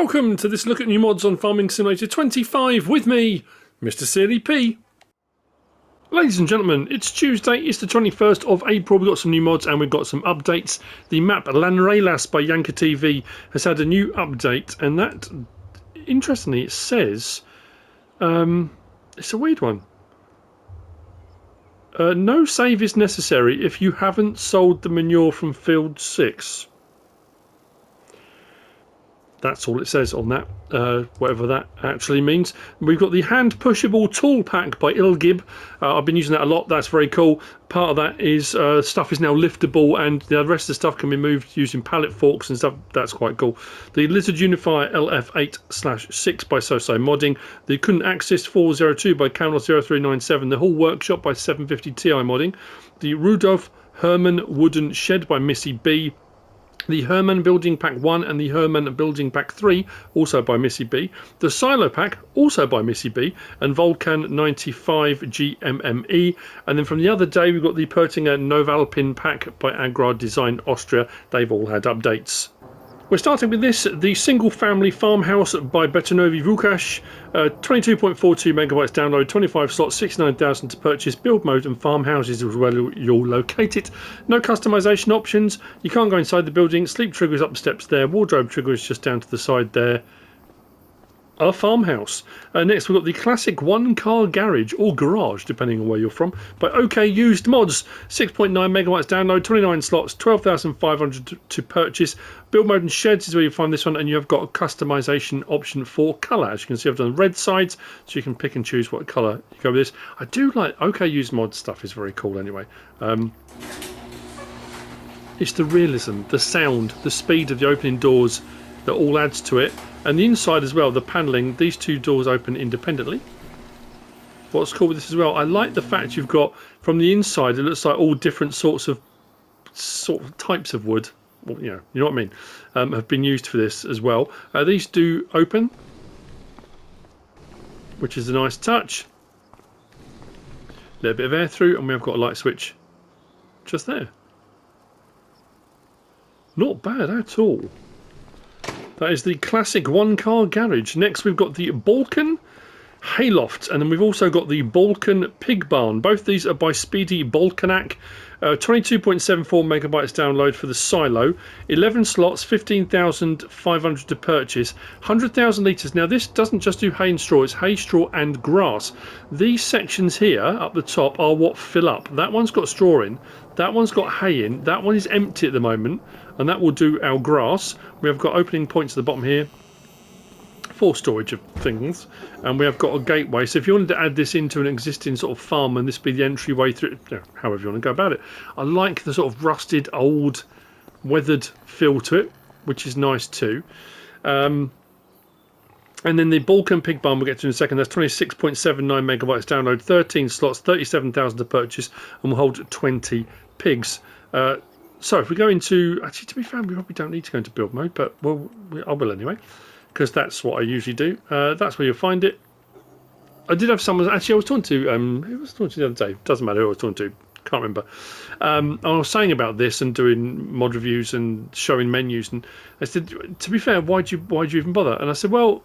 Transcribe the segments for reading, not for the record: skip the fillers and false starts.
Welcome to this look at new mods on Farming Simulator 25 with me, Mr. Sealy P. Ladies and gentlemen, it's Tuesday, it's the 21st of April, we've got some new mods and we've got some updates. The map Lanrelas by Yanka TV has had a new update, and that, interestingly, it says, it's a weird one. No save is necessary if you haven't sold the manure from field 6. That's all it says on that, whatever that actually means. We've got the hand pushable tool pack by Ilgib. I've been using that a lot. That's very cool. Part of that is stuff is now liftable, and the rest of the stuff can be moved using pallet forks and stuff. That's quite cool. The Lizard Unifier LF8/6 by CMoDz. The Couldn't Access 402 by Campagne 0397. The Hall Workshop by 750 Ti modding. The Rudolf Herman Wooden Shed by Missy B. The Herman Building Pack 1 and the Herman Building Pack 3, also by Missy B. The Silo Pack, also by Missy B. And Volcan 95 GMME. And then from the other day, we've got the Pertinger Novalpin Pack by Agrar Design Austria. They've all had updates. We're starting with this, the Single Family Farmhouse by BetonowyŁukasz, 22.42 megabytes download, 25 slots, 69,000 to purchase, build mode and farmhouses is where you'll locate it. No customization options, you can't go inside the building, sleep trigger is up the steps there, wardrobe trigger is just down to the side there. A farmhouse. Next we've got the classic one car garage or garage depending on where you're from by OKUSEDMODS, 6.9 megabytes download, 29 slots, 12,500 to purchase. Build mode and sheds is where you find this one, and you have got a customization option for colour. As you can see, I've done red sides, so you can pick and choose what colour you go with this. I do like OKUSEDMODS stuff, is very cool anyway. It's the realism, the sound, the speed of the opening doors that all adds to it. And the inside as well, the panelling, these two doors open independently. What's cool with this as well, I like the fact you've got, from the inside, it looks like all different sorts of types of wood, well, you know what I mean, have been used for this as well. These do open, which is a nice touch. A little bit of air through, and we've got a light switch just there. Not bad at all. That is the classic one-car garage. Next we've got the Balkan Hayloft, and then we've also got the Balkan Pig Barn. Both these are by DY-Balkanac. 22.74 megabytes download for the silo. 11 slots, 15,500 to purchase. 100,000 litres. Now this doesn't just do hay and straw, it's hay, straw and grass. These sections here up the top are what fill up. That one's got straw in, that one's got hay in, that one is empty at the moment, and that will do our grass. We have got opening points at the bottom here for storage of things, and we have got a gateway, so if you wanted to add this into an existing sort of farm and this be the entryway through, however you want to go about it. I like the sort of rusted, old, weathered feel to it, which is nice too. And then the Balkan Pig Barn we'll get to in a second. That's 26.79 megabytes download, 13 slots, 37,000 to purchase, and will hold 20 pigs. So if we go into, actually to be fair, we probably don't need to go into build mode, but I will anyway, because that's what I usually do. That's where you'll find it. I did have someone, actually I was talking to, who was I talking to the other day? Doesn't matter who I was talking to, can't remember. I was saying about this and doing mod reviews and showing menus, and I said, to be fair, why'd you even bother? And I said, well,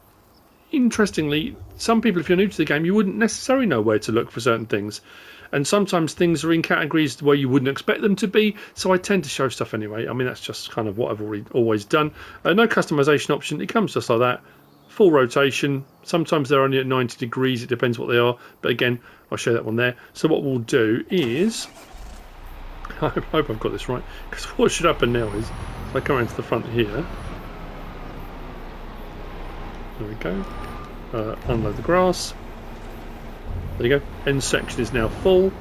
interestingly, some people, if you're new to the game, you wouldn't necessarily know where to look for certain things. And sometimes things are in categories where you wouldn't expect them to be, so I tend to show stuff anyway. I mean, that's just kind of what I've always done. No customization option, it comes just like that. Full rotation, sometimes they're only at 90 degrees, it depends what they are, but again, I'll show that one there. So what we'll do is, I hope I've got this right, because what should happen now is, if I come around to the front here, there we go, unload the grass. There you go, end section is now full.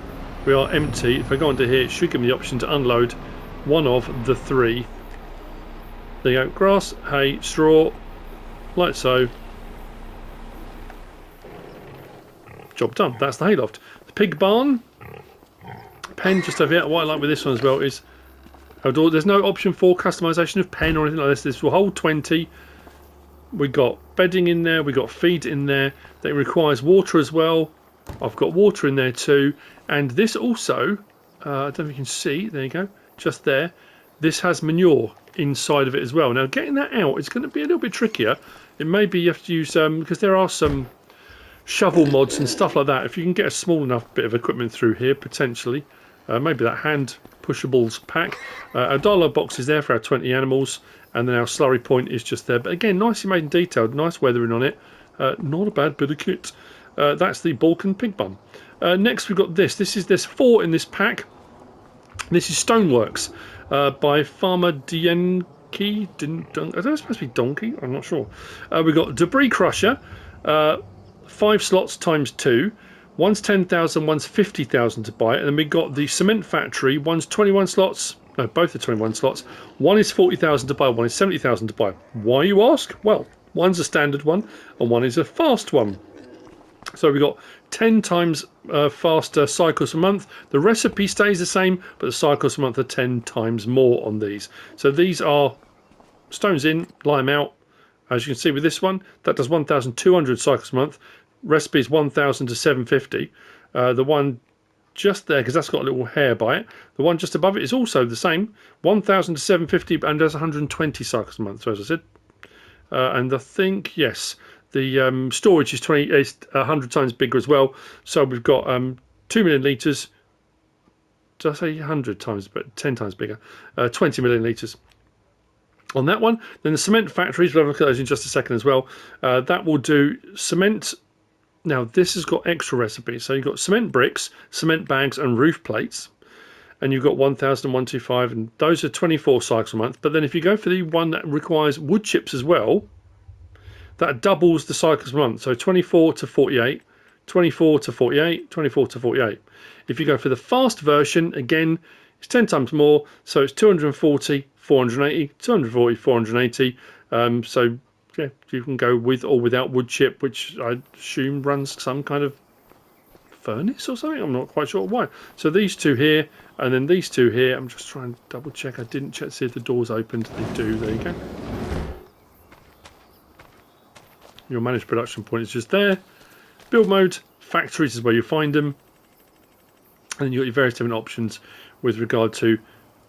We are empty. If I go onto here, it should give me the option to unload one of the three. There you go, grass, hay, straw, like so. Job done, that's the hayloft. The pig barn, pen just over here. What I like with this one as well is, there's no option for customization of pen or anything like this. This will hold 20. We got bedding in there, we got feed in there. That requires water as well. I've got water in there too, and this also, I don't know if you can see, there you go, just there, this has manure inside of it as well. Now getting that out is going to be a little bit trickier. It may be you have to use because there are some shovel mods and stuff like that. If you can get a small enough bit of equipment through here, potentially, maybe that hand pushables pack. Our dialogue box is there for our 20 animals, and then our slurry point is just there. But again, nicely made and detailed, nice weathering on it. Not a bad bit of kit. That's the Balkan pig bum. Next we've got this. There's 4 in this pack. This is Stoneworks by farmer Dnkey. I don't know, it's supposed to be Donkey, I'm not sure. We've got debris crusher, 5 slots times 2. One's 10,000, one's 50,000 to buy. And then we've got the cement factory. One's 21 slots. No, both are 21 slots. One is 40,000 to buy, one is 70,000 to buy. Why, you ask? Well, one's a standard one and one is a fast one. So we've got 10 times faster cycles a month. The recipe stays the same, but the cycles a month are 10 times more on these. So these are stones in, lime out. As you can see with this one, that does 1,200 cycles a month. Recipe is 1,000 to 750. The one just there, because that's got a little hair by it, the one just above it is also the same, 1,000 to 750, and does 120 cycles a month, so as I said. And I think, yes, the storage is 100 times bigger as well. So we've got 2 million litres. Did I say 100 times, but 10 times bigger? 20 million litres on that one. Then the cement factories, we'll have a look at those in just a second as well. That will do cement. Now this has got extra recipes. So you've got cement bricks, cement bags, and roof plates. And you've got 1,125, and those are 24 cycles a month. But then if you go for the one that requires wood chips as well, that doubles the cycles a month. So 24 to 48, 24 to 48, 24 to 48. If you go for the fast version, again, it's 10 times more. So it's 240, 480, 240, 480. So yeah, you can go with or without wood chip, which I assume runs some kind of furnace or something. I'm not quite sure why. So these two here, and then these two here. I'm just trying to double check. I didn't check to see if the doors opened. They do. There you go. Your managed production point is just there. Build mode, factories is where you find them. And then you've got your various different options with regard to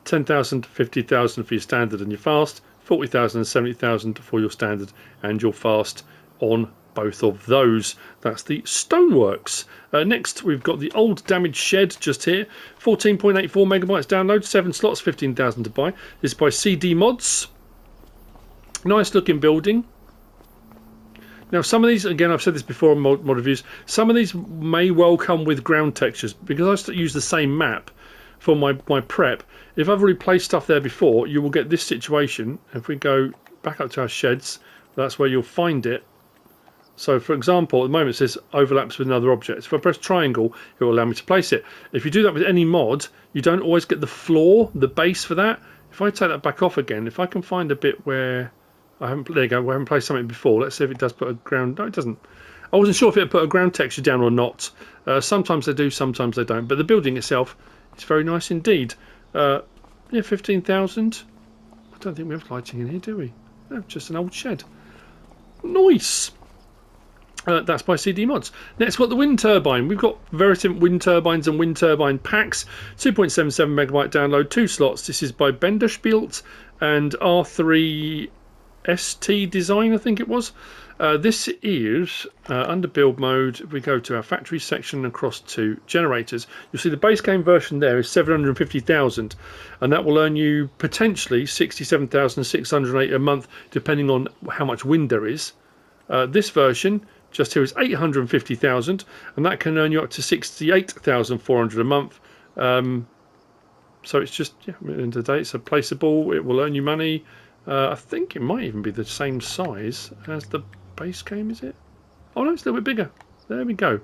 10,000, 50,000 for your standard and your fast, 40,000 and 70,000 for your standard and your fast on both of those. That's the Stoneworks. Next, we've got the old damaged shed just here. 14.84 megabytes download, 7 slots, 15,000 to buy. This is by CMoDz. Nice looking building. Now some of these, again, I've said this before on mod reviews, some of these may well come with ground textures because I still use the same map for my prep. If I've already placed stuff there before, you will get this situation. If we go back up to our sheds, that's where you'll find it. So for example, at the moment it says overlaps with another object. If I press triangle, it will allow me to place it. If you do that with any mod, you don't always get the floor, the base for that. If I take that back off again, if I can find a bit where I haven't, there you go, where I haven't placed something before. Let's see if it does put a ground. No, it doesn't. I wasn't sure if it put a ground texture down or not. Sometimes they do, sometimes they don't. But the building itself is very nice indeed. Yeah, 15,000. I don't think we have lighting in here, do we? No, just an old shed. Nice. That's by CMoDz. Next, we've got the wind turbine. We've got various different wind turbines and wind turbine packs. 2.77 megabyte download, 2 slots. This is by Benderspielt and R3 ST Design, I think it was. This is under build mode. If we go to our factory section across to generators, you'll see the base game version there is 750,000, and that will earn you potentially 67,608 a month, depending on how much wind there is. This version just here is 850,000, and that can earn you up to 68,400 a month. So it's just, yeah, at the end of the day, it's a placeable. It will earn you money. I think it might even be the same size as the base game, is it? Oh no, it's a little bit bigger. There we go.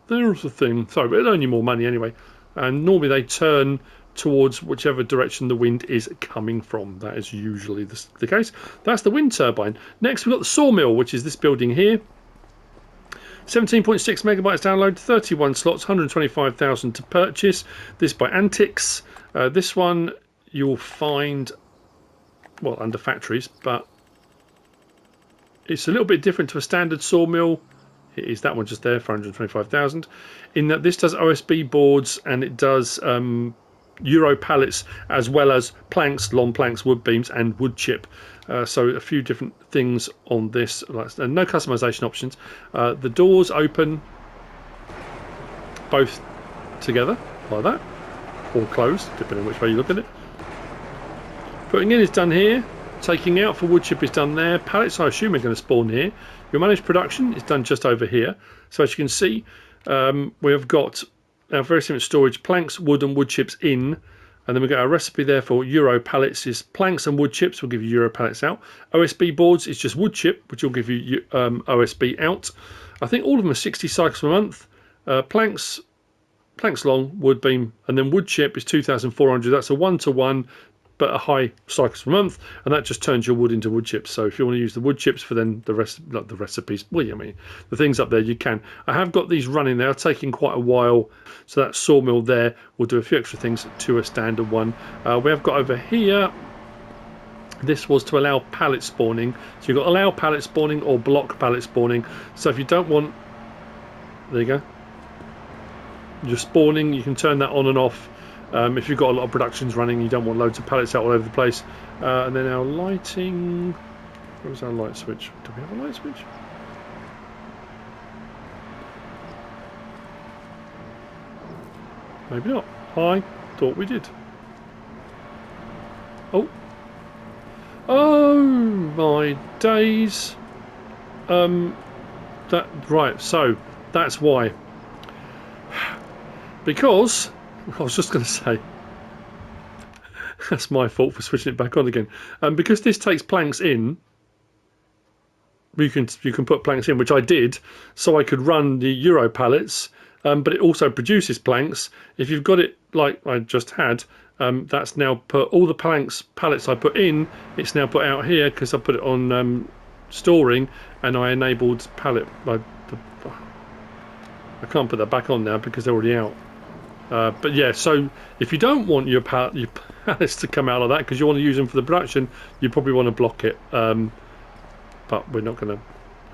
There's the thing. Sorry, but it'll earn you more money anyway. And normally they turn towards whichever direction the wind is coming from. That is usually the case. That's the wind turbine. Next we've got the sawmill, which is this building here. 17.6 megabytes download, 31 slots, 125,000 to purchase. This by Anthicz. This one you'll find, well, under factories, but it's a little bit different to a standard sawmill. It is that one just there for 125,000. In that this does OSB boards and it does Euro pallets, as well as planks, long planks, wood beams, and wood chip. So a few different things on this. And no customization options. The doors open both together like that, or closed, depending on which way you look at it. Putting in is done here. Taking out for wood chip is done there. Pallets, I assume, are going to spawn here. Your managed production is done just over here. So as you can see, we have got our very simple storage: planks, wood, and wood chips in. And then we've got our recipe there for Euro pallets is planks and wood chips. Will give you Euro pallets out. OSB boards is just wood chip, which will give you OSB out. I think all of them are 60 cycles per month. Planks long, wood beam, and then wood chip is 2,400. That's a 1-to-1, but a high cycles per month, and that just turns your wood into wood chips. So if you want to use the wood chips for then the rest, like the recipes, well, I mean, the things up there, you can. I have got these running. They are taking quite a while. So that sawmill there will do a few extra things to a standard one. We have got over here. This was to allow pallet spawning. So you've got allow pallet spawning or block pallet spawning. So if you don't want, there you go. You're spawning. You can turn that on and off. If you've got a lot of productions running, you don't want loads of pallets out all over the place. And then our lighting. Where was our light switch? Do we have a light switch? Maybe not. I thought we did. Oh. Oh my days. Right, so that's why. Because I was just going to say, that's my fault for switching it back on again. Because this takes planks in, you can put planks in, which I did, so I could run the Euro pallets. But it also produces planks. If you've got it like I just had, that's now put all the pallets I put in. It's now put out here because I put it on storing, and I enabled pallet. I can't put that back on now because they're already out. But yeah, so if you don't want your pallets to come out like that because you want to use them for the production, you probably want to block it. But we're not going to.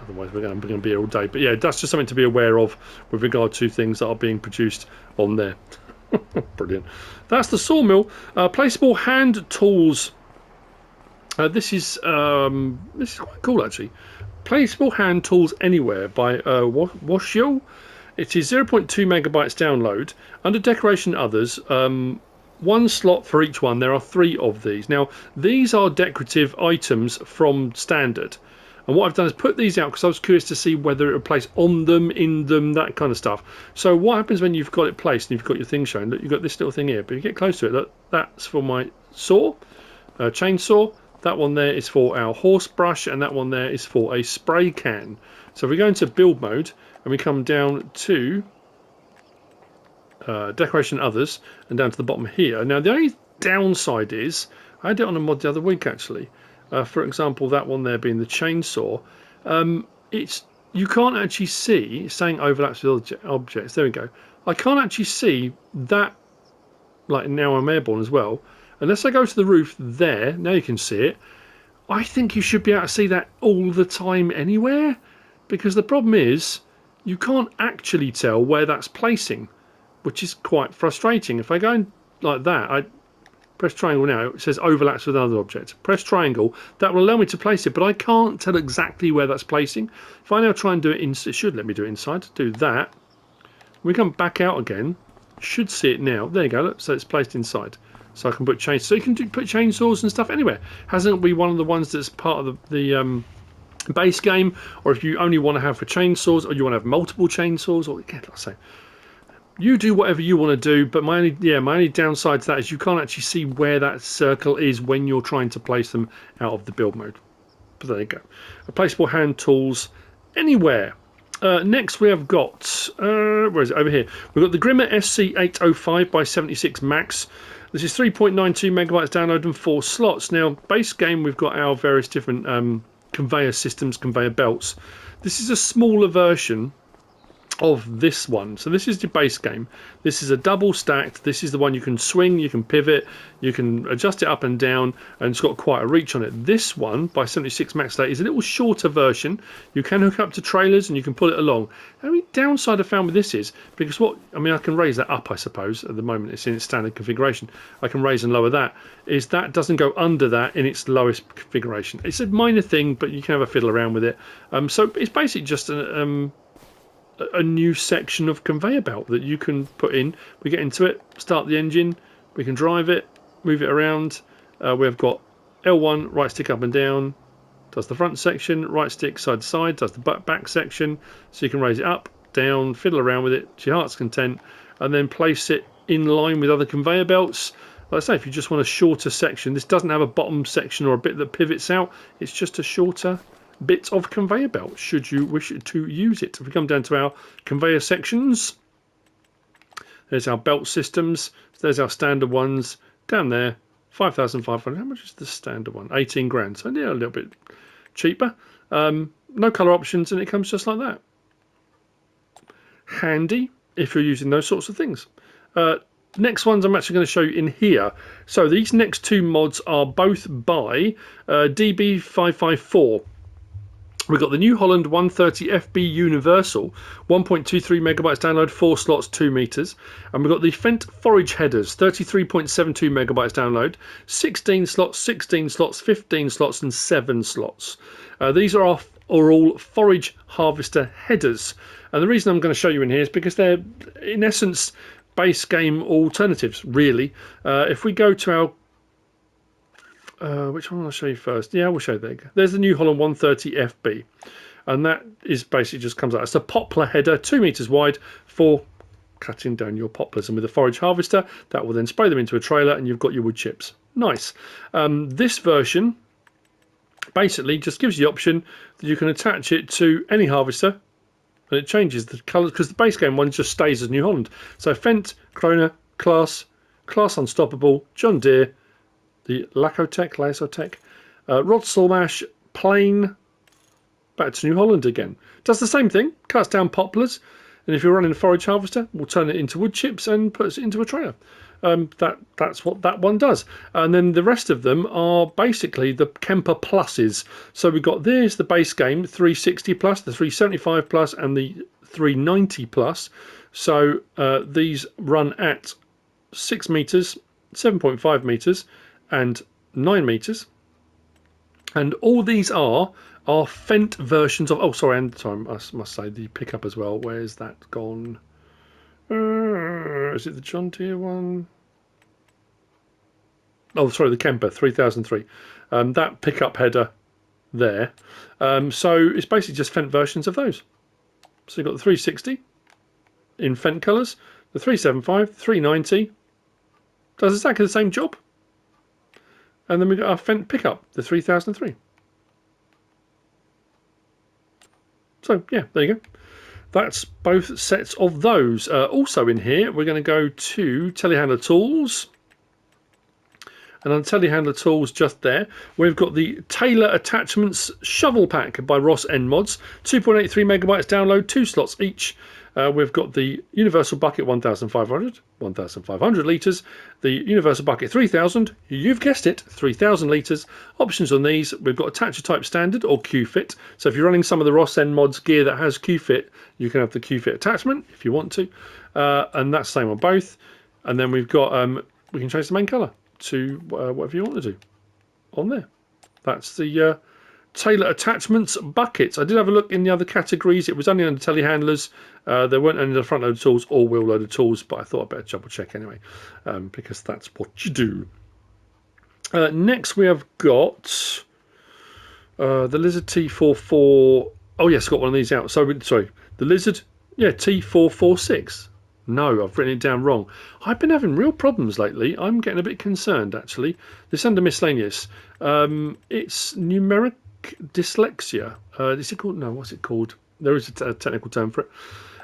Otherwise, we're going to be here all day. But yeah, that's just something to be aware of with regard to things that are being produced on there. Brilliant. That's the sawmill. Placeable hand tools. This is quite cool actually. Placeable hand tools anywhere by Łosioł. It is 0.2 megabytes download. Under decoration others, one slot for each one. There are 3 of these. Now these are decorative items from standard. And what I've done is put these out because I was curious to see whether it would place on them, in them, that kind of stuff. So what happens when you've got it placed and you've got your thing showing? Look, you've got this little thing here, but you get close to it. Look, that's for my saw, chainsaw. That one there is for our horse brush, and that one there is for a spray can. So if we go into build mode and we come down to decoration others and down to the bottom here. Now the only downside is, I had it on a mod the other week actually. For example, that one there being the chainsaw, you can't actually see, it's saying overlaps with objects, there we go. I can't actually see that, like now I'm airborne as well, unless I go to the roof there, now you can see it. I think you should be able to see that all the time anywhere, because the problem is, you can't actually tell where that's placing, which is quite frustrating. If I go in like that, I press triangle now, it says overlaps with another object. Press triangle, that will allow me to place it, but I can't tell exactly where that's placing. If I now try and do it, it should let me do it inside. Do that. When we come back out again, should see it now. There you go, look, so it's placed inside. So I can put chainsaws. So you can put chainsaws and stuff anywhere. Hasn't it been one of the ones that's part of the base game, or if you only want to have for chainsaws, or you want to have multiple chainsaws, or again, like I say, you do whatever you want to do, but my only downside to that is you can't actually see where that circle is when you're trying to place them out of the build mode. But there you go. Placeable hand tools anywhere. Next we have got, where is it? Over here. We've got the Grimme SC 805 by 76 Max. This is 3.92 megabytes download and 4 slots. Now, base game, we've got our various different conveyor systems, conveyor belts. This is a smaller version of this one. So this is the base game. This is a double stacked. This is the one you can swing, you can pivot, you can adjust it up and down, and it's got quite a reach on it. This one by 76 Max Day is a little shorter version. You can hook up to trailers and you can pull it along. The only downside I found with this is, because I can raise that up, I suppose. At the moment it's in its standard configuration. I can raise and lower that. Is that doesn't go under that in its lowest configuration. It's a minor thing, but you can have a fiddle around with it. So it's basically just a new section of conveyor belt that you can put in. We get into it, start the engine, we can drive it, move it around. We've got L1, right stick up and down, does the front section, right stick side to side, does the back section, so you can raise it up, down, fiddle around with it to your heart's content, and then place it in line with other conveyor belts. Like I say, if you just want a shorter section, this doesn't have a bottom section or a bit that pivots out, it's just a shorter bit of conveyor belt should you wish to use it. If we come down to our conveyor sections, there's our belt systems, there's our standard ones down there, 5,500. How much is the standard one? 18 grand, so yeah, a little bit cheaper. No colour options, and it comes just like that. Handy if you're using those sorts of things. Next ones I'm actually going to show you in here. So these next two mods are both by DB554. We've got the New Holland 130 FB Universal, 1.23 megabytes download, 4 slots, 2 meters. And we've got the Fendt Forage headers, 33.72 megabytes download, 16 slots, 16 slots, 15 slots, and 7 slots. These are all Forage harvester headers. And the reason I'm going to show you in here is because they're, in essence, base game alternatives, really. If we go to our which one will I show you first? Yeah, we'll show you there. There's the New Holland 130 FB, and that is basically just comes out. It's a poplar header, 2 meters wide for cutting down your poplars, and with a forage harvester, that will then spray them into a trailer, and you've got your wood chips. Nice. This version basically just gives you the option that you can attach it to any harvester, and it changes the colours because the base game one just stays as New Holland. So Fendt, Krona, Class Unstoppable, John Deere, the Lacotech, Rod Sawmash, Plain, back to New Holland again. Does the same thing, cuts down poplars, and if you're running a forage harvester, we'll turn it into wood chips and puts it into a trailer. That's what that one does. And then the rest of them are basically the Kemper Pluses. So we've got there's the base game, 360 plus, the 375 plus, and the 390 plus. So these run at 6 meters, 7.5 meters, and 9 meters, and all these are Fendt versions of. Oh, sorry, and I must say the pickup as well. Where's that gone? Is it the John Deere one? Oh, sorry, the Kemper 3003. That pickup header there. So it's basically just Fendt versions of those. So you've got the 360 in Fendt colours, the 375, 390 does exactly the same job. And then we've got our Fendt pickup, the 3003. So, yeah, there you go. That's both sets of those. Also in here, we're going to go to telehandler tools. And on telehandler tools just there, we've got the Taylor Attachments Shovel Pack by RossN, 2.83 megabytes download, 2 slots each. We've got the Universal Bucket 1,500 litres, the Universal Bucket 3,000, you've guessed it, 3,000 litres. Options on these, we've got Attacher Type Standard or Q-Fit. So if you're running some of the RossN gear that has Q-Fit, you can have the Q-Fit attachment if you want to. And that's the same on both. And then we've got, we can change the main colour to whatever you want to do on there. That's the Taylor Attachments buckets. I did have a look in the other categories. It was only under telehandlers. There weren't any of the front loader tools or wheel loader tools, but I thought I'd better double check anyway, because that's what you do. Next we have got the Lizard T44. Oh yes, got one of these out. So sorry, the Lizard, yeah, T446. No, I've written it down wrong. I've been having real problems lately. I'm getting a bit concerned, actually. This under miscellaneous. It's numeric dyslexia. Is it called? No, what's it called? There is a technical term for it.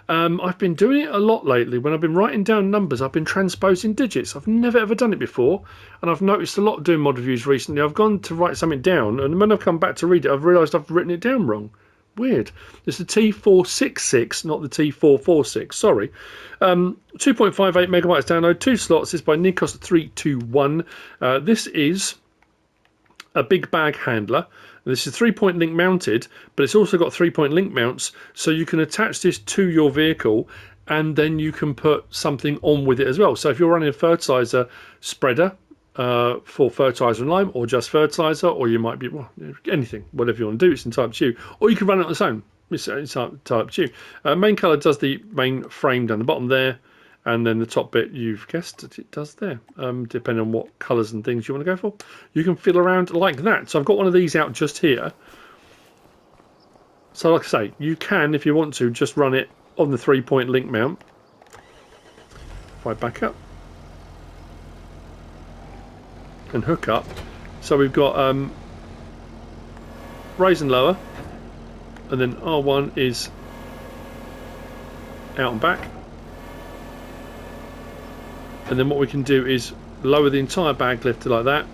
I've been doing it a lot lately. When I've been writing down numbers, I've been transposing digits. I've never ever done it before, and I've noticed a lot doing mod reviews recently. I've gone to write something down, and when I've come back to read it, I've realised I've written it down wrong. Weird. It's the T466, not the T446. Sorry. 2.58 megabytes download, 2 slots. It's by Nikos321. This is a big bag handler. This is 3-point link mounted, but it's also got 3-point link mounts, so you can attach this to your vehicle and then you can put something on with it as well. So if you're running a fertilizer spreader for fertilizer and lime, or just fertilizer, or you might be, well, anything, whatever you want to do, it's entirely up to you. Or you can run it on its own. It's entirely up to you. Main colour does the main frame down the bottom there, and then the top bit, you've guessed it does there, depending on what colours and things you want to go for. You can fiddle around like that. So I've got one of these out just here. So like I say, you can, if you want to, just run it on the 3-point link mount. If I back up and hook up, so we've got raise and lower, and then R1 is out and back. And then what we can do is lower the entire bag lifter like that,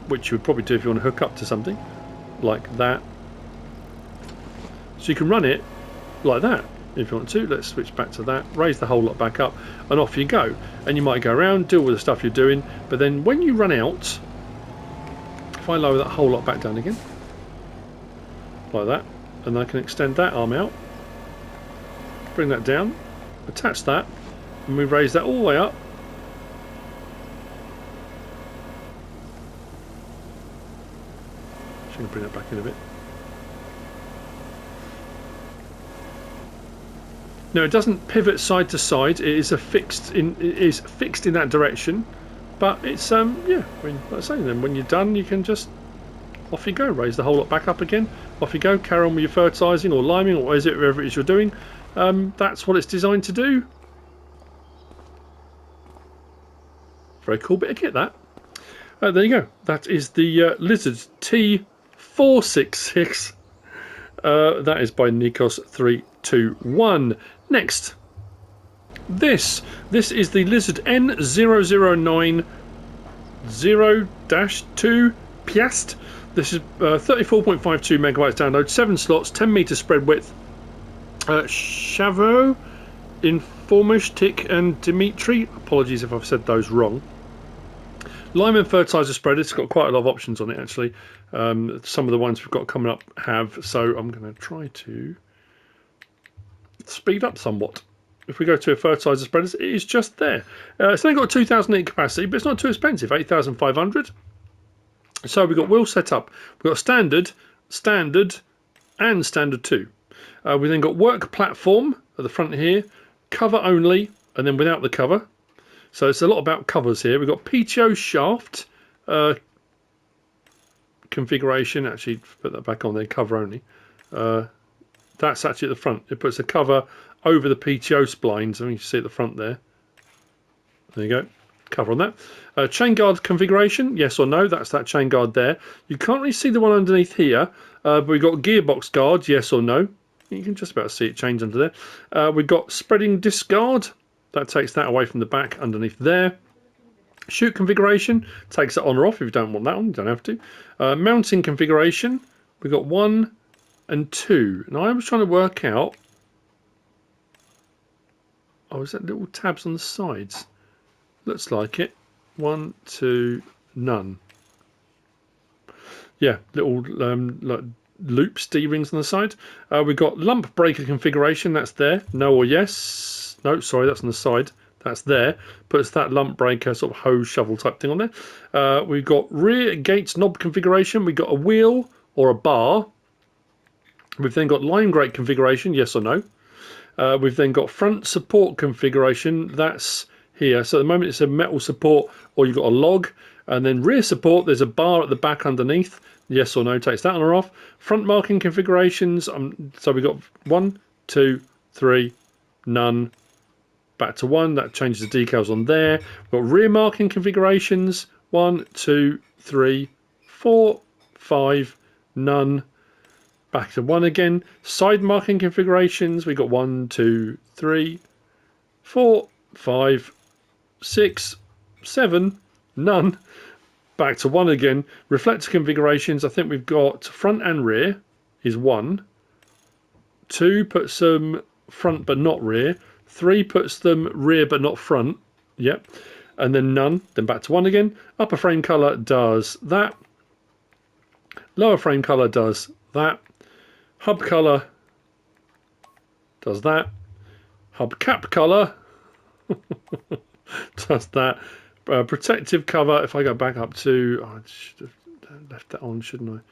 which you would probably do if you want to hook up to something like that. So you can run it like that if you want to. Let's switch back to that, raise the whole lot back up, and off you go. And you might go around, deal with the stuff you're doing, but then when you run out, if I lower that whole lot back down again, like that, and I can extend that arm out, bring that down, attach that, and we raise that all the way up. Just going to bring that back in a bit. No, it doesn't pivot side to side. It is fixed in that direction. But it's yeah. I mean, like I say, then when you're done, you can just off you go. Raise the whole lot back up again. Off you go. Carry on with your fertilising or liming or whatever it is you're doing. That's what it's designed to do. Very cool bit of kit, that. There you go. That is the Lizard T466. That is by Nikos321. Next, this is the Lizard N0090-2 Piast. This is 34.52 megabytes download, 7 slots, 10 meter spread width. Szaweu, InFoRmEjTiK and Dymitri. Apologies if I've said those wrong. Lime and fertilizer spreader. It's got quite a lot of options on it actually. Some of the ones we've got coming up have, so I'm going to try to speed up somewhat. If we go to a fertilizer spreader, it is just there. It's only got 2,000 litre capacity, but it's not too expensive, 8,500. So we've got wheel setup. We've got standard, and standard 2. We then got work platform at the front here, cover only, and then without the cover. So it's a lot about covers here. We've got PTO shaft configuration. Actually, put that back on there, cover only. That's actually at the front. It puts a cover over the PTO splines. I mean, you can see at the front there. There you go. Cover on that. Chain guard configuration, yes or no. That's that chain guard there. You can't really see the one underneath here, but we've got gearbox guard, yes or no. You can just about see it change under there. We've got spreading disc guard. That takes that away from the back underneath there. Chute configuration takes it on or off if you don't want that one. You don't have to. Mounting configuration. We've got 1 and 2. And I was trying to work out. Oh, is that little tabs on the sides? Looks like it. 1, 2, none. Yeah, little like loops, D-rings on the side. We've got lump breaker configuration. That's there. No or yes. No, sorry, that's on the side. That's there. Puts that lump breaker sort of hose shovel type thing on there. We've got rear gates knob configuration. We've got a wheel or a bar. We've then got line grate configuration, yes or no. We've then got front support configuration. That's here. So at the moment it's a metal support or you've got a log. And then rear support, there's a bar at the back underneath. Yes or no, takes that on or off. Front marking configurations. So we've got 1, 2, 3, none. Back to 1. That changes the decals on there. We've got rear marking configurations. 1, 2, 3, 4, 5, none. Back to 1 again. Side marking configurations. We've got 1, 2, 3, 4, 5, 6, 7, none. Back to 1 again. Reflector configurations. I think we've got front and rear is 1. 2 puts them front but not rear. 3 puts them rear but not front. Yep. And then none. Then back to 1 again. Upper frame colour does that. Lower frame colour does that. Hub colour does that. Hub cap colour does that. Protective cover, if I go back up to... Oh, I should have left that on, shouldn't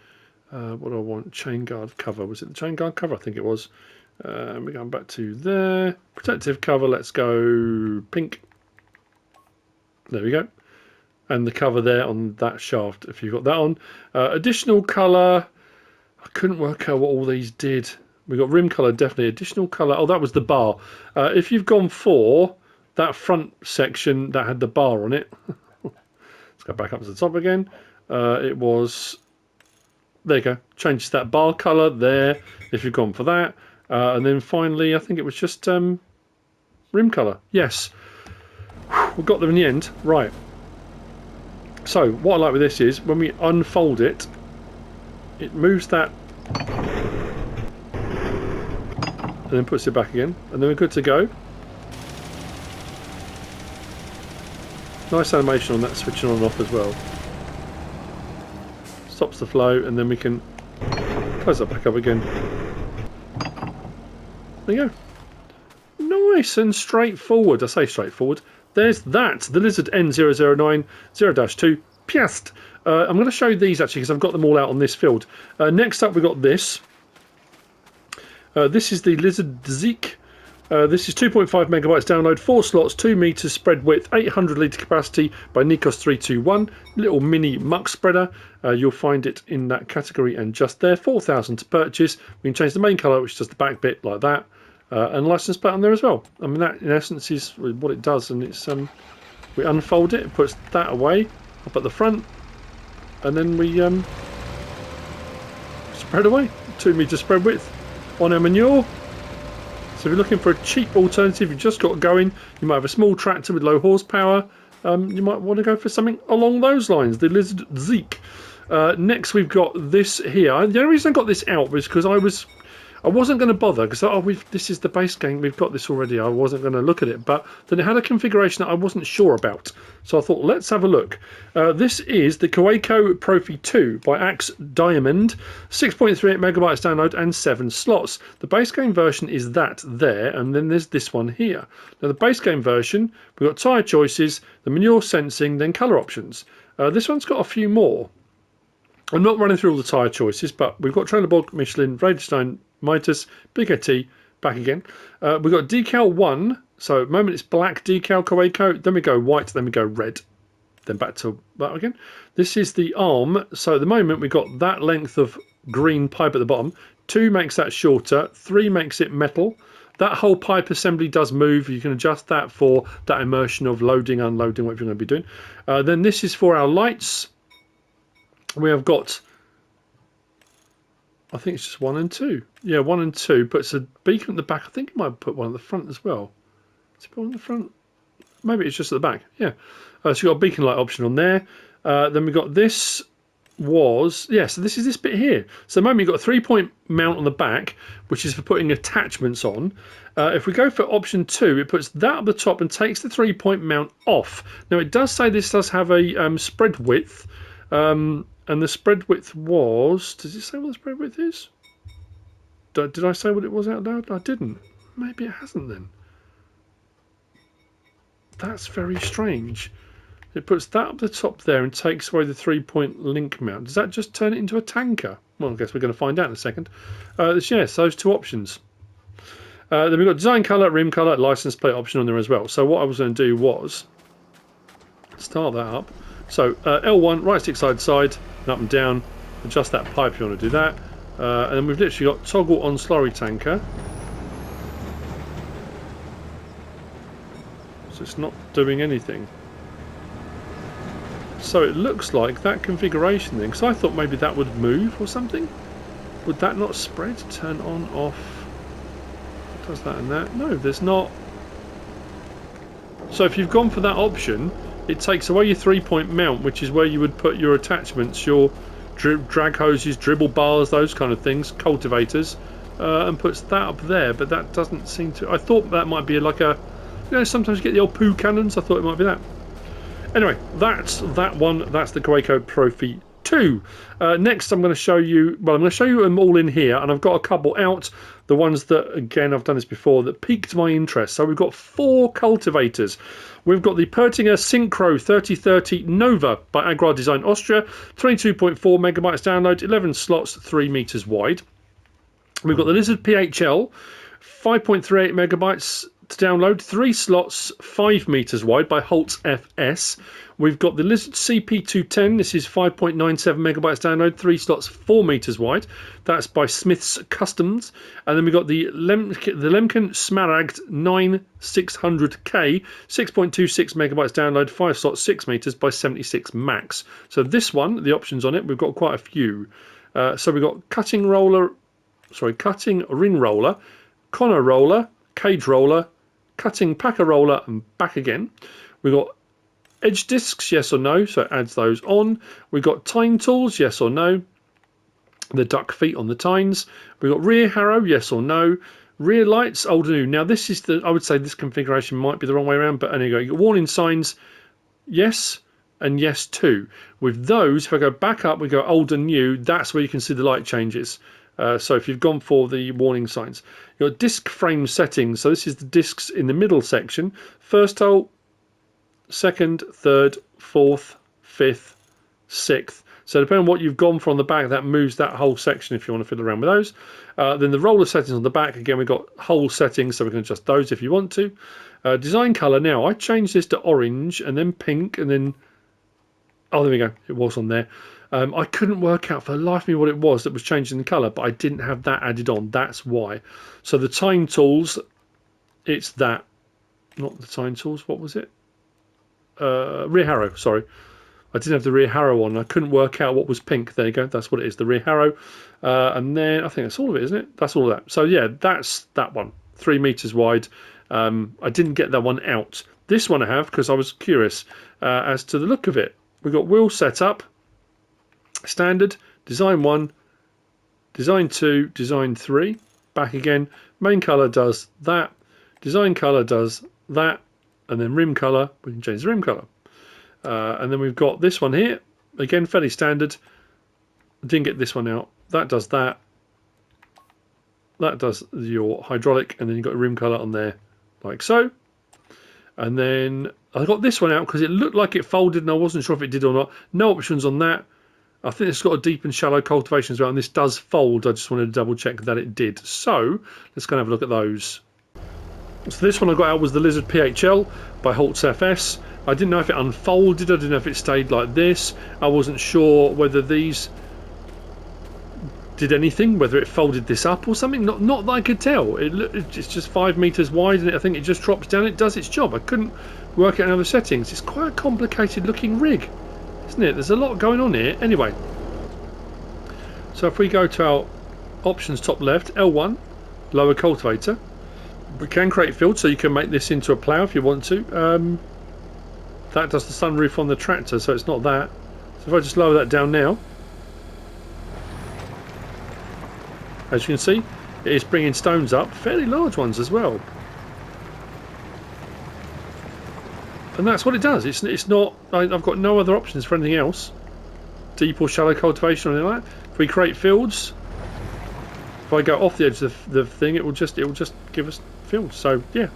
I? What do I want? Chain guard cover. Was it the chain guard cover? I think it was. We're going back to there. Protective cover, let's go pink. There we go. And the cover there on that shaft, if you've got that on. Additional colour. I couldn't work out what all these did. We got rim colour, definitely. Additional colour. Oh, that was the bar. If you've gone for that front section that had the bar on it. Let's go back up to the top again. It was... There you go. Changes that bar colour there, if you've gone for that. And then finally, I think it was just rim colour. Yes. We got them in the end. Right. So, what I like with this is, when we unfold it, it moves that and then puts it back again. And then we're good to go. Nice animation on that switching on and off as well. Stops the flow, and then we can close that back up again. There you go. Nice and straightforward. I say straightforward. There's that. The Lizard N009 0-2 Piast. I'm going to show you these actually because I've got them all out on this field. Next up, we've got this. This is the Lizard Dzik. This is 2.5 megabytes download, 4 slots, 2 meters spread width, 800 litre capacity by Nikos 321. Little mini muck spreader. You'll find it in that category and just there. 4,000 to purchase. We can change the main colour, which is just the back bit like that. And license plate on there as well. I mean, that in essence is what it does. And it's we unfold it, puts that away up at the front, and then we spread away. 2 meter spread width on our manure. So if you're looking for a cheap alternative, you've just got going, you might have a small tractor with low horsepower, you might want to go for something along those lines, the Lizard Dzik. Next we've got this here. The only reason I got this out was because I wasn't going to bother because this is the base game, we've got this already. I wasn't going to look at it, but then it had a configuration that I wasn't sure about. So I thought, let's have a look. This is the Kaweco Profi 2 by Axe Diamond, 6.38 megabytes download and 7 slots. The base game version is that there, and then there's this one here. Now the base game version, we've got tyre choices, the manure sensing, then colour options. This one's got a few more. I'm not running through all the tyre choices, but we've got Trailer Bog, Michelin, Vredestein, Mitas, Big AT, back again. We've got decal 1, so at the moment it's black decal Kaweco, then we go white, then we go red, then back to that again. This is the arm, so at the moment we've got that length of green pipe at the bottom. 2 makes that shorter, 3 makes it metal. That whole pipe assembly does move. You can adjust that for that immersion of loading, unloading, whatever you're going to be doing. Then this is for our lights. We have got, I think it's just 1 and 2. Yeah, 1 and 2. Puts a beacon at the back. I think it might put one at the front as well. Is it put one at the front? Maybe it's just at the back. Yeah. So you've got a beacon light option on there. Then we've got this so this is this bit here. So at the moment you've got a 3-point mount on the back, which is for putting attachments on. If we go for option 2, it puts that at the top and takes the 3-point mount off. Now it does say this does have a spread width. And the spread width was... Does it say what the spread width is? Did I say what it was out loud? I didn't. Maybe it hasn't then. That's very strange. It puts that up the top there and takes away the 3-point link mount. Does that just turn it into a tanker? Well, I guess we're going to find out in a second. Yes, those 2 options. Then we've got design colour, rim colour, license plate option on there as well. So what I was going to do was start that up. So L1, right stick side to side, and up and down, adjust that pipe if you want to do that. And then we've literally got toggle on slurry tanker. So it's not doing anything. So it looks like that configuration thing, because I thought maybe that would move or something. Would that not spread? Turn on, off. What does that and that? No, there's not. So if you've gone for that option, it takes away your 3-point mount, which is where you would put your attachments, your drag hoses, dribble bars, those kind of things, cultivators. and puts that up there, but that doesn't seem to. I thought that might be like a, you know, sometimes you get the old poo cannons. I thought it might be that. Anyway, that's that one. That's the Graco Trophy 2. Next, I'm going to show you. Well, I'm going to show you them all in here, and I've got a couple out. The ones that, again, I've done this before, that piqued my interest. So we've got 4 cultivators. We've got the Pertinger Synchro 3030 Nova by Agrar Design Austria, 22.4 megabytes download, 11 slots, 3 meters wide. We've got the Lizard PHL, 5.38 megabytes to download, 3 slots, 5 meters wide by Holzs FS. We've got the Lizard CP210. This is 5.97 megabytes download, 3 slots, 4 meters wide. That's by Smith's Customs. And then we've got the Lemken Smaragd 9600K, 6.26 megabytes download, 5 slots, 6 meters by 76 Max. So this one, the options on it, we've got quite a few. So we've got cutting ring roller, Conner roller, cage roller, cutting packer roller, and back again. We've got edge discs, yes or no, so it adds those on. We've got tine tools, yes or no. The duck feet on the tines. We've got rear harrow, yes or no. Rear lights, old and new. Now this is the, I would say this configuration might be the wrong way around, but anyway, you got warning signs, yes, and yes too. With those, if I go back up, we go old and new, that's where you can see the light changes. So if you've gone for the warning signs, you've got disc frame settings. So this is the discs in the middle section. First hole, second, third, fourth, fifth, sixth. So depending on what you've gone for on the back, that moves that whole section if you want to fiddle around with those. Then the roller settings on the back, again, we've got whole settings, so we can adjust those if you want to. Design colour now, I changed this to orange and then pink and then, oh, there we go, it was on there. I couldn't work out for the life of me what it was that was changing the colour, but I didn't have that added on. That's why. So the tine tools, it's that. Not the tine tools. What was it? Rear harrow. Sorry, I didn't have the rear harrow on. I couldn't work out what was pink. There you go. That's what it is. The rear harrow. And then I think that's all of it, isn't it? That's all of that. So yeah, that's that one. 3 meters wide. I didn't get that one out. This one I have because I was curious as to the look of it. We've got wheel setup. Standard, design 1, design 2, design 3, back again, main colour does that, design colour does that, and then rim colour, we can change the rim colour. And then we've got this one here, again fairly standard, didn't get this one out, that does that, that does your hydraulic, and then you've got a rim colour on there, like so. And then I got this one out because it looked like it folded and I wasn't sure if it did or not. No options on that. I think it's got a deep and shallow cultivation as well, and this does fold. I just wanted to double check that it did. So let's go and have a look at those. So this one I got out was the Lizard PHL by Holzs FS. I didn't know if it unfolded, I didn't know if it stayed like this. I wasn't sure whether these did anything, whether it folded this up or something. Not that I could tell. It's just 5 meters wide, and I think it just drops down. It does its job. I couldn't work out in other settings. It's quite a complicated looking rig, isn't it? There's a lot going on here. Anyway, so if we go to our options top left, L1, lower cultivator, we can create fields, so you can make this into a plough if you want to. That does the sunroof on the tractor, so it's not that. So if I just lower that down now, as you can see, it is bringing stones up, fairly large ones as well. And that's what it does. It's not. I've got no other options for anything else. Deep or shallow cultivation or anything like that. If we create fields, if I go off the edge of the thing, it will just give us fields. So yeah,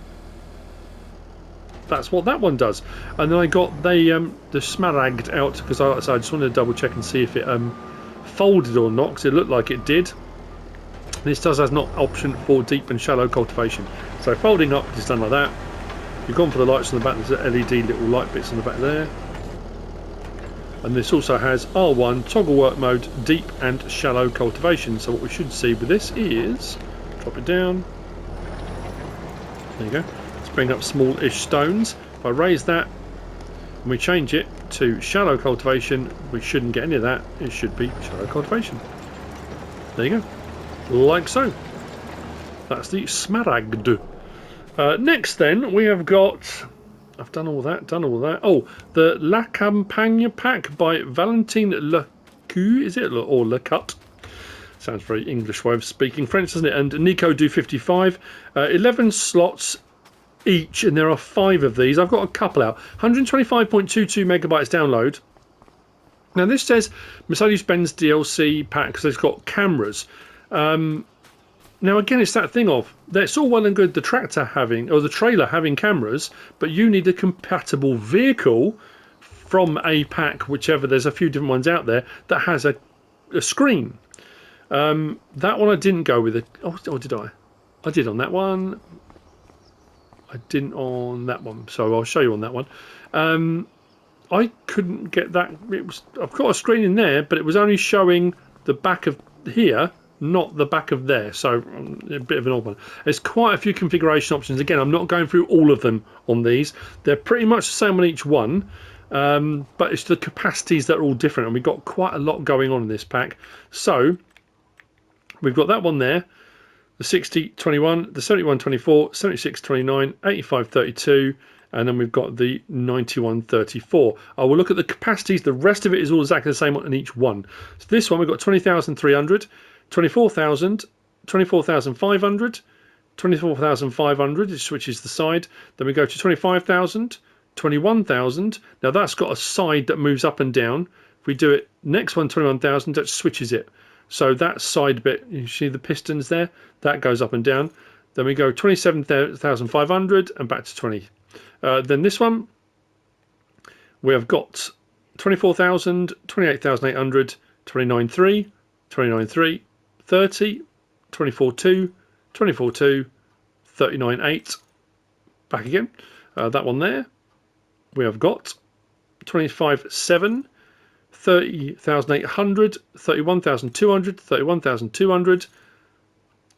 that's what that one does. And then I got the Smaragd out because I just wanted to double check and see if it folded or not, because it looked like it did. This does has not option for deep and shallow cultivation. So folding up is done like that. You've gone for the lights on the back, there's LED little light bits on the back there. And this also has R1 toggle work mode, deep and shallow cultivation. So what we should see with this is, drop it down, there you go, let's bring up small-ish stones. If I raise that and we change it to shallow cultivation, we shouldn't get any of that, it should be shallow cultivation. There you go, like so. That's the Smaragd. Next then, we have got, I've done all that. Oh, the La Campagne pack by Valentin Lecu, is it? Or Lecut. Sounds very English way of speaking French, doesn't it? And Nico do 55. 11 slots each, and there are 5 of these. I've got a couple out. 125.22 megabytes download. Now this says Mercedes-Benz DLC pack because it's got cameras. Now again, it's that thing of, it's all well and good the tractor having, or the trailer having cameras, but you need a compatible vehicle from a pack, whichever, there's a few different ones out there, that has a screen. That one I didn't go with it. Oh, did I? I did on that one. I didn't on that one, so I'll show you on that one. I couldn't get that. I've got a screen in there, but it was only showing the back of here, not the back of there, so a bit of an odd one. There's quite a few configuration options. Again, I'm not going through all of them on these. They're pretty much the same on each one, but it's the capacities that are all different, and we've got quite a lot going on in this pack. So we've got that one there, the 6021, the 7124, 7629, 8532, and then we've got the 9134. I will look at the capacities. The rest of it is all exactly the same on each one. So this one we've got 20,300, 24,000, 24,500, 24,500. It switches the side. Then we go to 25,000, 21,000. Now that's got a side that moves up and down. If we do it, next one 21,000, that switches it. So that side bit, you see the pistons there, that goes up and down. Then we go 27,500 and back to 20. Then this one, we have got 24,000, 28,800, 29,3, 29,3, 30, 24,2, 24,2, 39,8. Back again. That one there, we have got 25,7, 30,800, 31,200, 31,200,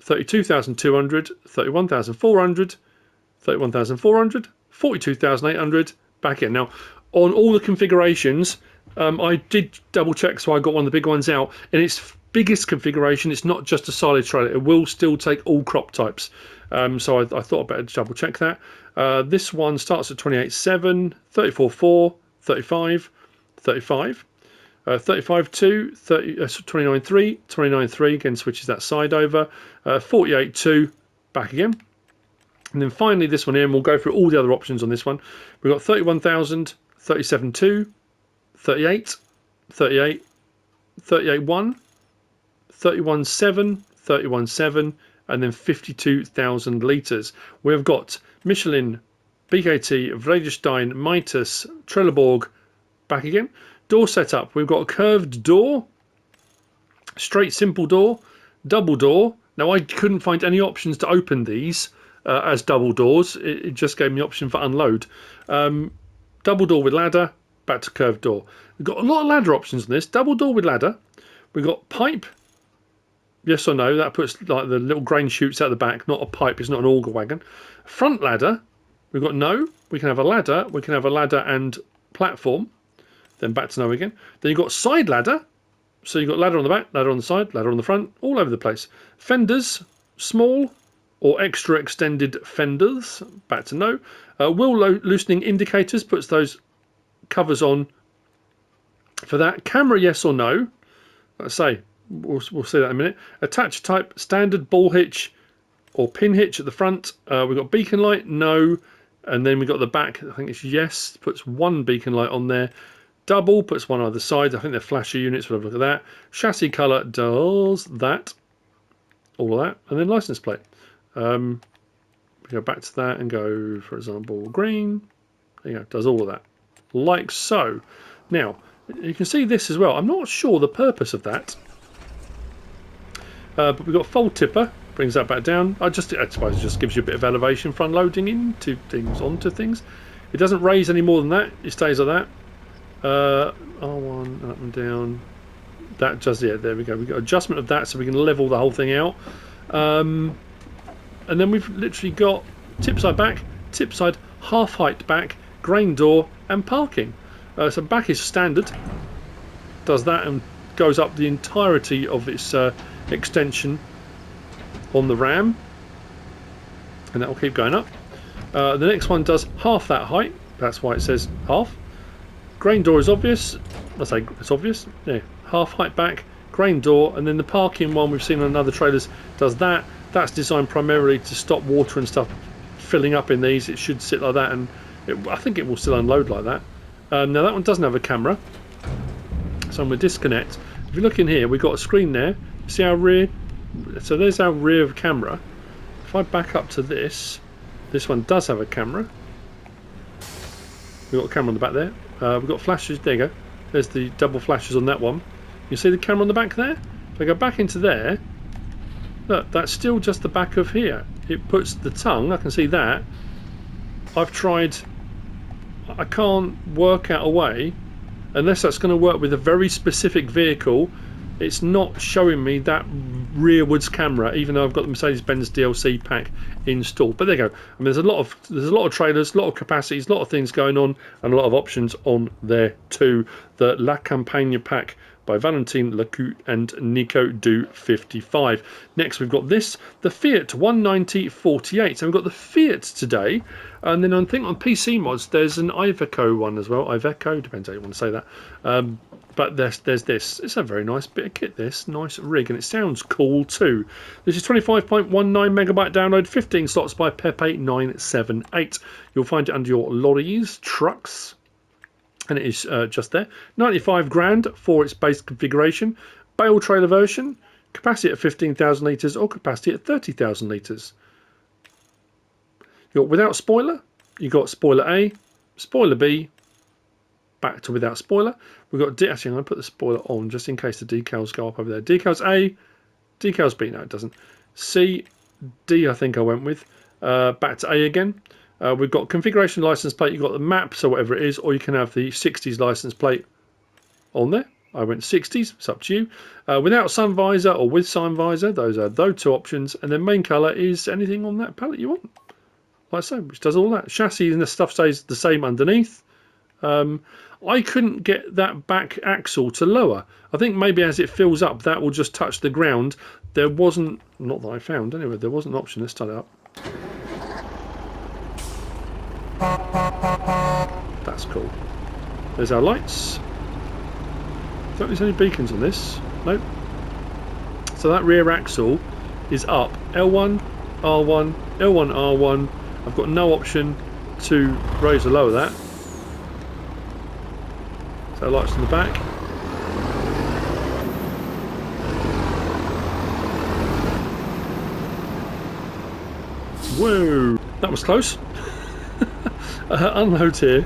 32,200, 31,400, 31,400, 42,800. Back in. Now, on all the configurations, I did double check, so I got one of the big ones out. In its biggest configuration, it's not just a silage trailer. It will still take all crop types. So I thought I'd better double check that. This one starts at 28.7, 34.4, 35, 35. 35.2, 29.3, 29.3, again switches that side over, 48.2, back again. And then finally this one here, and we'll go through all the other options on this one. We've got 31,000, 37.2, 38, 38, 38.1, 31.7, 31.7, and then 52,000 litres. We've got Michelin, BKT, Vredestein, Mitas, Trelleborg, back again. Door setup, we've got a curved door, straight simple door, double door. Now I couldn't find any options to open these as double doors. It just gave me the option for unload. Double door with ladder, back to curved door. We've got a lot of ladder options on this. Double door with ladder. We've got pipe, yes or no. That puts like the little grain shoots out the back, not a pipe, it's not an auger wagon. Front ladder, we've got no. We can have a ladder, we can have a ladder and platform. Then back to no again. Then you've got side ladder. So you've got ladder on the back, ladder on the side, ladder on the front, all over the place. Fenders, small or extra extended fenders, back to no. Wheel loosening indicators, puts those covers on for that. Camera, yes or no. Let's say, we'll see that in a minute. Attach type, standard ball hitch or pin hitch at the front. We've got beacon light, no. And then we've got the back, I think it's yes, puts one beacon light on there. Double, puts one on either side. I think they're flasher units. We'll have a look at that. Chassis colour does that. All of that. And then license plate. We go back to that and go, for example, green. There you go. Does all of that. Like so. Now, you can see this as well. I'm not sure the purpose of that. But we've got fold tipper. Brings that back down. I suppose it just gives you a bit of elevation for unloading into things, onto things. It doesn't raise any more than that. It stays like that. R1 up and down. That just, yeah, there we go. We've got adjustment of that so we can level the whole thing out. And then we've literally got tip side back, tip side half height back, grain door and parking. So back is standard. Does that and goes up the entirety of its extension on the ram. And that will keep going up. The next one does half that height. That's why it says half. Grain door is obvious. I say it's obvious. Yeah, half height back, grain door, and then the parking one we've seen on other trailers does that. That's designed primarily to stop water and stuff filling up in these. It should sit like that, and I think it will still unload like that. Now that one doesn't have a camera, so I'm going to disconnect. If you look in here, we've got a screen there. See our rear? So there's our rear camera. If I back up to this one does have a camera. We've got a camera on the back there. We've got flashes. There you go. There's the double flashes on that one. You see the camera on the back there? If I go back into there, look, that's still just the back of here. It puts the tongue, I can see that. I've tried, I can't work out a way, unless that's going to work with a very specific vehicle. It's not showing me that rearwards camera, even though I've got the Mercedes-Benz DLC pack installed. But there you go. I mean, there's a lot of trailers, a lot of capacities, a lot of things going on, and a lot of options on there too. The La Campagne pack by Valentin Lacoute and Nico Do 55. Next we've got this, the Fiat 190/48. So we've got the Fiat today, and then I think on CMoDz there's an Iveco one as well. Iveco, depends how you want to say that. But there's this. It's a very nice bit of kit, this. Nice rig, and it sounds cool too. This is 25.19 megabyte download, 15 slots by Pepe978. You'll find it under your lorries, trucks, and it is just there. 95 grand for its base configuration. Bale trailer version, capacity at 15,000 litres or capacity at 30,000 litres. You've got without spoiler, you've got spoiler A, spoiler B, back to without spoiler. We've got, actually I'm going to put the spoiler on just in case the decals go up over there. Decals A, decals B, no it doesn't. C, D I think I went with. Back to A again. We've got configuration license plate, you've got the maps or whatever it is, or you can have the 60s license plate on there. I went 60s, it's up to you. Without sun visor or with sun visor, those are those two options. And then main colour is anything on that palette you want. Like so, which does all that. Chassis and the stuff stays the same underneath. I couldn't get that back axle to lower. I think maybe as it fills up, that will just touch the ground. There wasn't, not that I found anyway, there wasn't an option. Let's start it up. That's cool. There's our lights. Don't think there's any beacons on this. Nope. So that rear axle is up. L1, R1, L1, R1. I've got no option to raise or lower that. So lights in the back. Whoa, that was close. Unload here.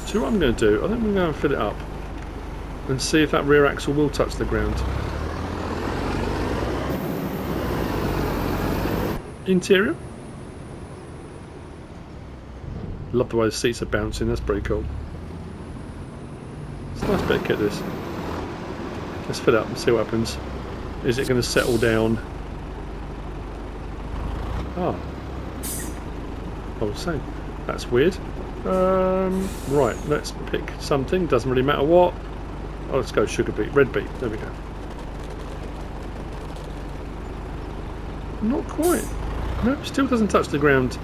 So what I'm going to do, I think we're going to fill it up and see if that rear axle will touch the ground. Interior. Love the way the seats are bouncing, that's pretty cool. It's a nice bit of kit this. Let's fill it up and see what happens. Is it going to settle down? Ah. I was saying, that's weird. Right, let's pick something, doesn't really matter what. Oh, let's go sugar beet, red beet, there we go. Not quite. No, still doesn't touch the ground.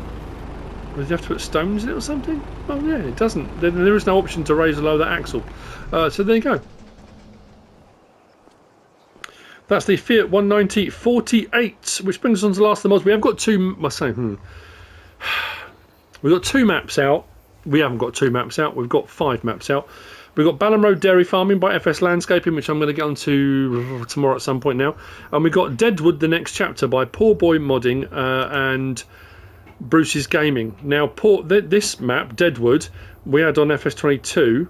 Would you have to put stones in it or something? Oh yeah, it doesn't. There is no option to raise or lower that axle. So there you go. That's the Fiat 190/48, which brings us on to the last of the mods. We have got two. We've got two maps out. We haven't got two maps out. We've got 5 maps out. We've got Ballan Road Dairy Farming by FS Landscaping, which I'm going to get onto tomorrow at some point now. And we've got Deadwood, the next chapter by Poor Boy Modding and Bruce's Gaming. Now, this map, Deadwood, we had on FS22.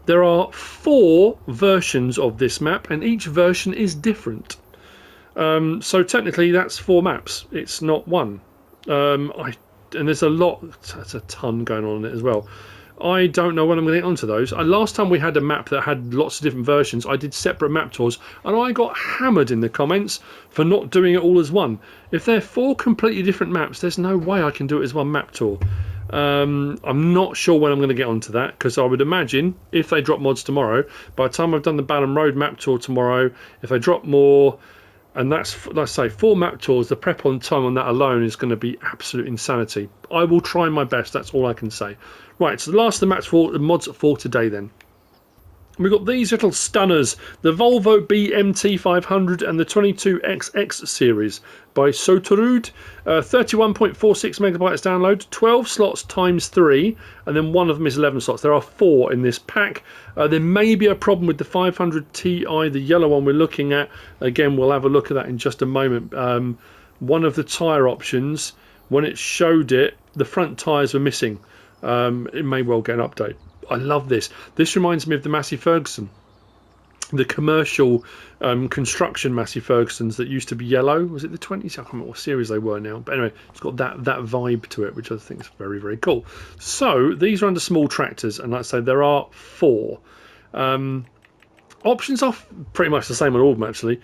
There are 4 versions of this map, and each version is different. So technically, that's 4 maps. It's not one. And there's a lot, there's a ton going on in it as well. I don't know when I'm going to get onto those. Last time we had a map that had lots of different versions, I did separate map tours, and I got hammered in the comments for not doing it all as one. If they're 4 completely different maps, there's no way I can do it as one map tour. I'm not sure when I'm going to get onto that, because I would imagine if they drop mods tomorrow, by the time I've done the Ballan Road map tour tomorrow, if they drop more And that's, like I say, 4 map tours. The prep on time on that alone is going to be absolute insanity. I will try my best. That's all I can say. Right, so the last of the match for the mods for today then. We've got these little stunners, the Volvo BM T500 and the 22XX series by Soterud. 31.46 megabytes download, 12 slots times 3, and then one of them is 11 slots. There are 4 in this pack. There may be a problem with the 500 Ti, the yellow one we're looking at. Again, we'll have a look at that in just a moment. One of the tyre options, when it showed it, the front tyres were missing. It may well get an update. I love this. This reminds me of the Massey Ferguson, the commercial construction Massey Fergusons that used to be yellow. Was it the 20s? I can't remember what series they were now. But anyway, it's got that vibe to it, which I think is very, very cool. So these are under small tractors, and like I say, there are 4. Options are pretty much the same on all of them, actually,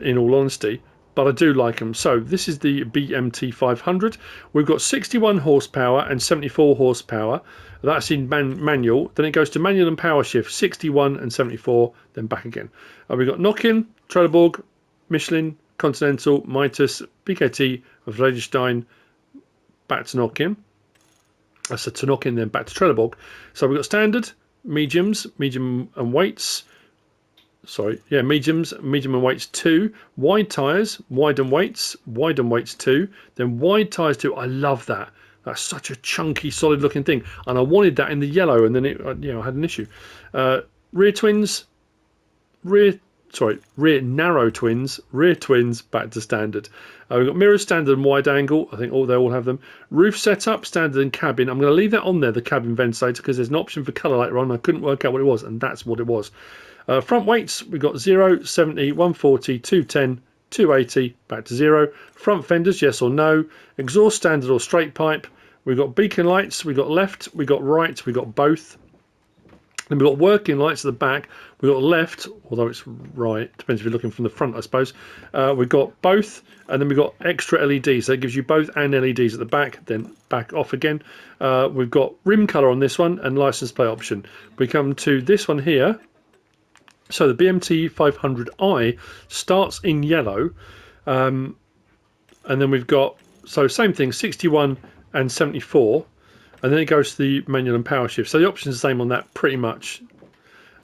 in all honesty. But I do like them. So this is the BMT 500. We've got 61 horsepower and 74 horsepower. That's in manual. Then it goes to manual and power shift, 61 and 74, then back again. We've got Nokian, Trelleborg, Michelin, Continental, Mitas, BKT, Vredestein, back to Nokian. So to Nokian, then back to Trelleborg. So we've got standard, mediums, medium and weights. Sorry, yeah, mediums, medium and weights 2, wide tyres, wide and weights 2, then wide tyres 2. I love that. That's such a chunky, solid looking thing, and I wanted that in the yellow, and then it, I had an issue. Rear narrow twins, rear twins back to standard. We've got mirrors, standard and wide angle. I think they all have them. Roof setup, standard and cabin. I'm going to leave that on there, the cabin ventilator, because there's an option for colour later on. I couldn't work out what it was, and that's what it was. Front weights, we've got 0, 70, 140, 210, 280, back to 0. Front fenders, yes or no. Exhaust, standard or straight pipe. We've got beacon lights, we've got left, we've got right, we've got both. Then we've got working lights at the back, we've got left, although it's right, depends if you're looking from the front, I suppose. We've got both, and then we've got extra LEDs, so it gives you both and LEDs at the back, then back off again. We've got rim colour on this one and license plate option. We come to this one here. So the BMT 500i starts in yellow, and then we've got, so same thing, 61 and 74, and then it goes to the manual and power shift. So the options are the same on that pretty much.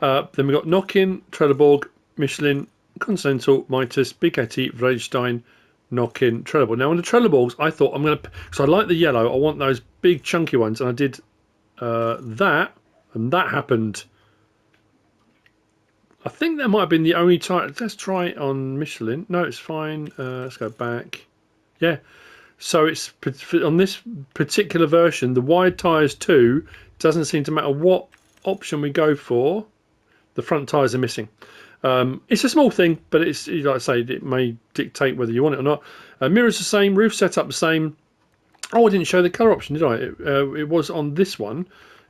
Then we've got Nokian, Trelleborg, Michelin, Continental, Mitas, BKT, Vredestein, Nokian, Trelleborg. Now on the Trelleborgs, I thought I'm going to, because I like the yellow, I want those big chunky ones, and I did that, and that happened. I think that might have been the only time. Let's try it on Michelin. No, it's fine. Let's go back. Yeah. So it's on this particular version, the wide tyres 2 doesn't seem to matter what option we go for. The front tyres are missing. It's a small thing, but it's, like I say, it may dictate whether you want it or not. Mirrors the same, roof setup the same. Oh, I didn't show the colour option, did I? It was on this one.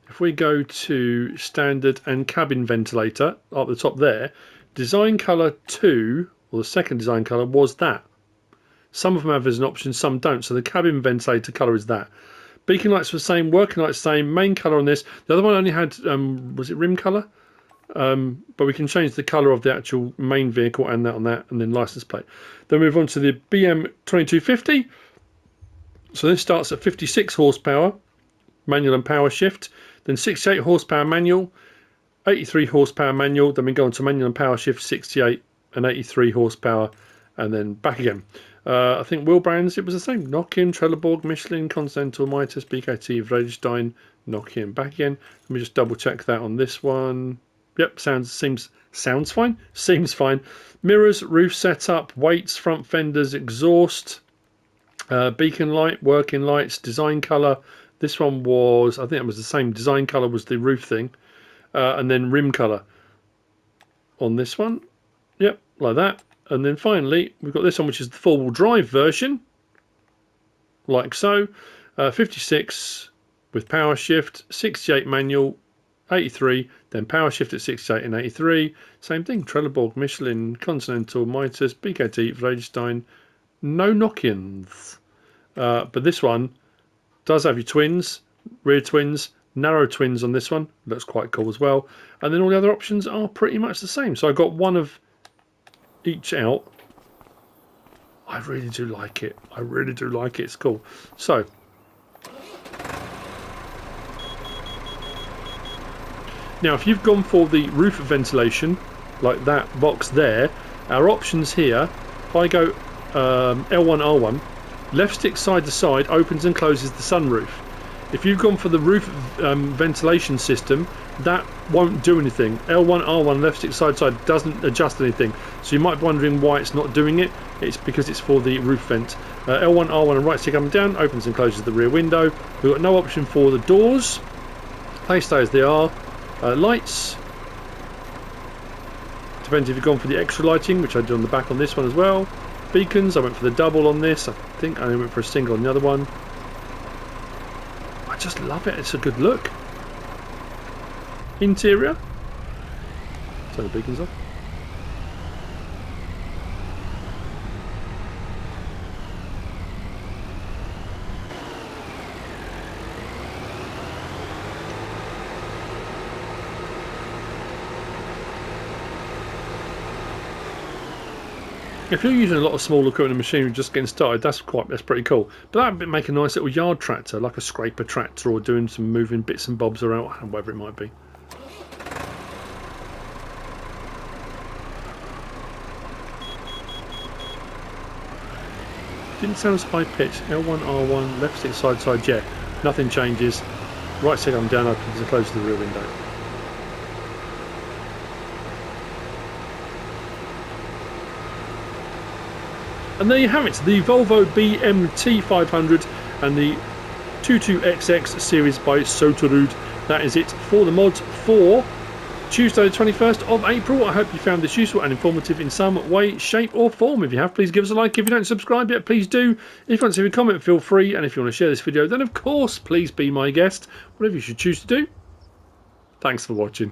If we go to standard and cabin ventilator up the top there, design colour 2, or the second design colour, was that. Some of them have as an option, some don't. So the cabin ventilator colour is that. Beacon lights were the same, working lights the same, main colour on this. The other one only had, was it rim colour? But we can change the colour of the actual main vehicle and that on that, and then license plate. Then move on to the BM 2250. So this starts at 56 horsepower, manual and power shift. Then 68 horsepower manual, 83 horsepower manual. Then we go on to manual and power shift, 68 and 83 horsepower, and then back again. I think wheel brands, it was the same. Nokian, Trelleborg, Michelin, Continental, Mitas, BKT, Vredestein, Nokian, back again. Let me just double check that on this one. Yep, sounds fine. Seems fine. Mirrors, roof setup, weights, front fenders, exhaust, beacon light, working lights, design colour. This one was, I think it was the same. Design colour was the roof thing. And then rim colour on this one. Yep, like that. And then finally, we've got this one, which is the four-wheel drive version. Like so. 56 with power shift, 68 manual, 83, then power shift at 68 and 83. Same thing. Trelleborg, Michelin, Continental, Mitas, BKT, Vredestein. No Nokians. But this one does have your twins, rear twins, narrow twins on this one. Looks quite cool as well. And then all the other options are pretty much the same. So I got one of each out. I really do like it. I really do like it. It's cool. So, now if you've gone for the roof ventilation, like that box there, our options here, if I go L1, R1, left stick side to side opens and closes the sunroof. If you've gone for the roof ventilation system, that won't do anything. L1, R1, left stick side to side doesn't adjust anything. So you might be wondering why it's not doing it. It's because it's for the roof vent. L1, R1 and right stick up and down opens and closes the rear window. We've got no option for the doors. They stay as they are. Lights. Depends if you've gone for the extra lighting, which I did on the back on this one as well. Beacons, I went for the double on this. I think I only went for a single on the other one. I just love it. It's a good look. Interior. Turn the beacons off. If you're using a lot of small equipment machinery just getting started, that's pretty cool. But that would make a nice little yard tractor, like a scraper tractor, or doing some moving bits and bobs around, whatever it might be. Didn't sound as high pitched. L1, R1, left stick side side, yeah. Nothing changes. Right stick I'm down, opens and closes the rear window. And there you have it, the Volvo BM T500 and the 22XX series by Soterud. That is it for the mods for Tuesday the 21st of April. I hope you found this useful and informative in some way, shape or form. If you have, please give us a like. If you don't subscribe yet, please do. If you want to leave a comment, feel free. And if you want to share this video, then of course, please be my guest. Whatever you should choose to do. Thanks for watching.